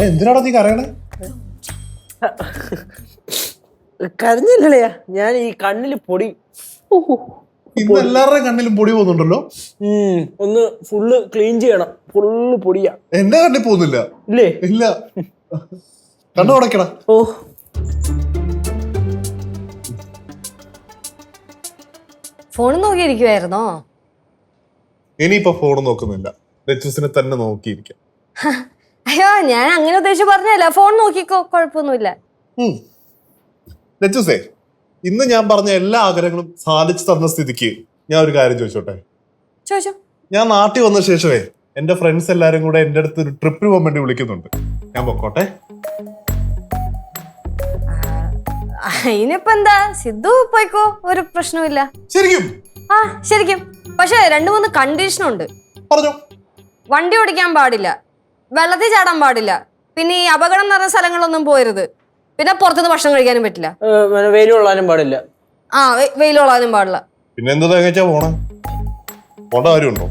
എന്തിനാടാ നീ കരയണേ? കരഞ്ഞില്ലല്ലയാ, ഞാൻ ഈ കണ്ണില് പൊടി. ഇന്ന് എല്ലാവരുടെയും കണ്ണിലും പൊടി പോകുന്നുണ്ടല്ലോ. ഒന്ന് ഫുള്ള് ക്ലീൻ ചെയ്യണം. ഫുള്ള് പൊടിയാ. എന്റെ കണ്ണിൽ പോകുന്നില്ല. ഇല്ലേ? ഇല്ല. കണ്ണു ഉടക്കടാ. ഓ, ഫോൺ നോക്കിയിരിക്കുവായിരുന്നോ? ഇനിയിപ്പോ ഫോൺ നോക്കുന്നില്ല, ലച്ചൂസിനെ തന്നെ നോക്കിയിരിക്കാം. അയ്യോ, ഞാൻ അങ്ങനെ ഉദ്ദേശിച്ച് പറഞ്ഞല്ല. ഫോൺ നോക്കിക്കോ, കുഴപ്പമൊന്നുമില്ല. ലച്ചൂസേ, ഇന്ന് ഞാൻ പറഞ്ഞ എല്ലാ ആഗ്രഹങ്ങളും സാധിച്ചു തന്ന സ്ഥിതിക്ക് ഞാൻ ഒരു കാര്യം ചോദിച്ചോട്ടെ? ചോദിച്ചോ. ഞാൻ നാട്ടിൽ വന്ന ശേഷമേ എന്റെ ഫ്രണ്ട്സ് എല്ലാരും കൂടെ എന്റെ അടുത്ത് ഒരു ട്രിപ്പിന് പോകാൻ വേണ്ടി വിളിക്കുന്നുണ്ട്. ഞാൻ പൊക്കോട്ടെ? അതിനിപ്പോ എന്താ, സിദ്ധു പോയിക്കോ, ഒരു പ്രശ്നമില്ല. ശരിക്കും? ആ ശരിക്കും. പക്ഷെ 2-3 കണ്ടീഷനുണ്ട്. പറഞ്ഞോ. വണ്ടി ഓടിക്കാൻ പാടില്ല, വെള്ളത്തിൽ ചാടാൻ പാടില്ല, പിന്നെ ഈ അപകടം നിറഞ്ഞ സ്ഥലങ്ങളൊന്നും പോരുത്, പിന്നെ പുറത്തുനിന്ന് ഭക്ഷണം കഴിക്കാനും പറ്റില്ല, വെയിൽ കൊള്ളാനും പാടില്ല. ആ വെയിൽ കൊള്ളാനും പാടില്ല. പിന്നെ എന്താ തേങ്ങച്ചാ പോണേ? പോണ്ട കാര്യമുണ്ടോ?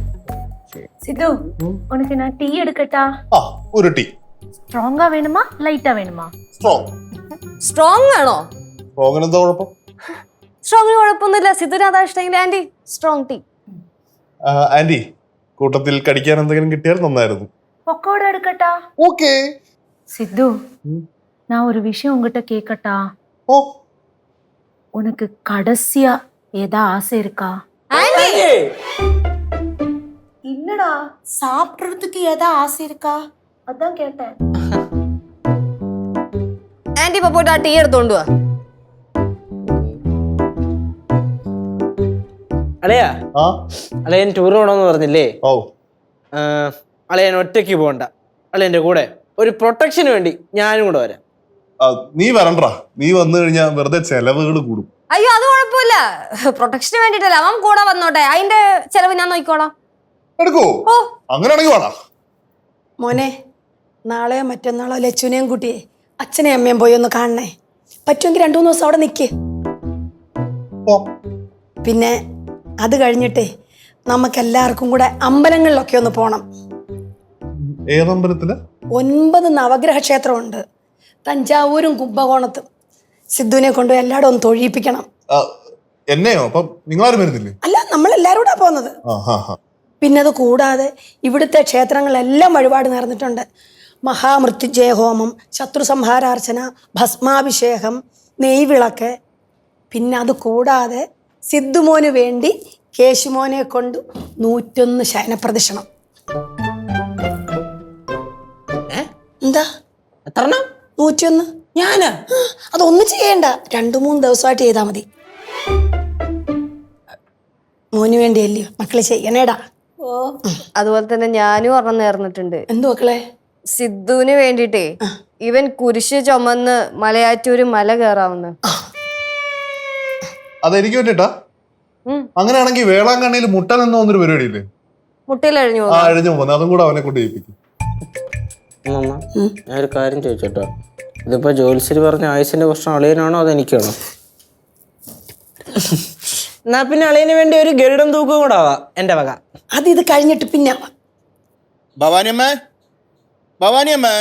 சித்து உனக்கு நான் டீ எடுக்கட்டா? ആ, ഒരു ടീ. ஸ்ட்ராங்கா வேணுமா லைட்டா வேணுமா? സ്ട്രോങ്. സ്ട്രോങ് വേണോ? സ്ട്രോങ്ങിന് എന്താ കുഴപ്പം? സ്ട്രോങ്ങിന് കുഴപ്പമൊന്നുമില്ല. സിദ്ധുവിന് അതാ ഇഷ്ടമെങ്കിൽ ആന്റി സ്ട്രോങ് ടീ. ആന്റി, കൂട്ടത്തിൽ കടിക്കാൻ എന്തെങ്കിലും കിട്ടിയാൽ നന്നായിരുന്നു. பக்கோடா எடுக்கட்டா? ഓക്കേ. சித்து நான் ஒரு விஷயம் உங்ககிட்ட கேட்கட்டா? ഓ, உனக்கு கடைசியா ஏதா ஆசை இருக்கா? ആന്റി இல்லடா, சாப்பிடுறதுக்கு ஏதா ஆசை இருக்கா? அதான் கேட்டேன். ആന്റി ഇപ്പൊ പോയിട്ട് ആ ടീ എടുത്തോണ്ട് വാ. അളയാ, ആ, അളയൻ ടൂർ പോകണമെന്ന് പറഞ്ഞില്ലേ? ഓ, അളയൻ ഒറ്റയ്ക്ക് പോകണ്ട. അളയന്റെ കൂടെ ഒരു പ്രൊട്ടക്ഷന് വേണ്ടി ഞാനും കൂടെ വരാം. നീ വരണ്ടാ. നീ വന്നു കഴിഞ്ഞാൽ വെറുതെ ചെലവുകൾ കൂടും. അയ്യോ, അത് കുഴപ്പമില്ല. പ്രൊട്ടക്ഷന് വേണ്ടിട്ടല്ല, അവൻ കൂടെ വന്നോട്ടെ. അതിന്റെ ചെലവ് ഞാൻ നോക്കിക്കോളാം. എടുക്കോ? അങ്ങനെയാണെങ്കിൽ വേണ. മോനെ, നാളെയോ മറ്റന്നാളോ ലച്ചുവിനെയും കൂട്ടിയേ അച്ഛനെയും അമ്മയും പോയി ഒന്ന് കാണണേ. പറ്റുമെങ്കിൽ 2-3 ദിവസം അവിടെ നിൽക്കേ. പിന്നെ അത് കഴിഞ്ഞിട്ടേ നമുക്കെല്ലാവർക്കും കൂടെ അമ്പലങ്ങളിലൊക്കെ ഒന്ന് പോണം. ഏതമ്പലത്തില്? 9 നവഗ്രഹ ക്ഷേത്രമുണ്ട്, തഞ്ചാവൂരും കുംഭകോണത്തും. സിദ്ധുവിനെ കൊണ്ട് എല്ലായിടും ഒന്ന് തൊഴിയിപ്പിക്കണം. എന്നെയോ? അപ്പം നിങ്ങളാരും വരുന്നില്ലേ? അല്ല, നമ്മളെല്ലാവരും കൂടെ പോകുന്നത്. പിന്നെ അത് കൂടാതെ ഇവിടുത്തെ ക്ഷേത്രങ്ങളെല്ലാം വഴിപാട് നേർന്നിട്ടുണ്ട്. മഹാമൃത്യുഞ്ജയ ഹോമം, ശത്രു സംഹാരാർച്ചന, ഭസ്മാഭിഷേകം, നെയ്വിളക്ക്. പിന്നെ അത് കൂടാതെ സിദ്ധുമോന് വേണ്ടി കേശുമോനെ കൊണ്ട് 101 ശയനപ്രദക്ഷിണം. എന്താ? എത്ര? 101. ഞാനാ? അതൊന്നും ചെയ്യണ്ട, 2-3 ദിവസമായിട്ട് ചെയ്താൽ മതി. മോന് വേണ്ടിയല്ലയോ മക്കള് ചെയ്യണേടാ. അതുപോലെ തന്നെ ഞാനും ഒരെണ്ണം നേർന്നിട്ടുണ്ട്. എന്തു മക്കളെ? സിദ്ധുവിന് വേണ്ടിട്ടേ ഇവൻ കുരിശ് ചുമന്ന് മലയാറ്റൂര് മല കയറാവുന്ന. അതെനിക്ക് വേണ്ടിട്ടാ? അങ്ങനെയാണെങ്കിൽ വേളാങ്കണ്ണിയിൽ മുട്ടൻ എന്ന് തോന്നുന്നൊരു പരിപാടിയില്ലേ? മുട്ടിലഴിഞ്ഞു അഴിഞ്ഞു പോകുന്നത്, അതും കൂടെ അവനെ കൊണ്ട് ചെയ്യിപ്പിക്കും. ഞാനൊരു കാര്യം ചോദിച്ചോട്ടോ, ഇതിപ്പോ ജോത്സ്യര് പറഞ്ഞ ആയുസിന്റെ പ്രശ്നം അളിയനാണോ അതെനിക്കാണോ? എന്നാ പിന്നെ അളിയന് വേണ്ടി ഒരു ഗരുഡൻ തൂക്കം കൂടെ ആവാ എന്റെ വക. അത് ഇത് കഴിഞ്ഞിട്ട് പിന്നെ ഭവാനിയമ്മേ, ഭവാനിയമ്മേ.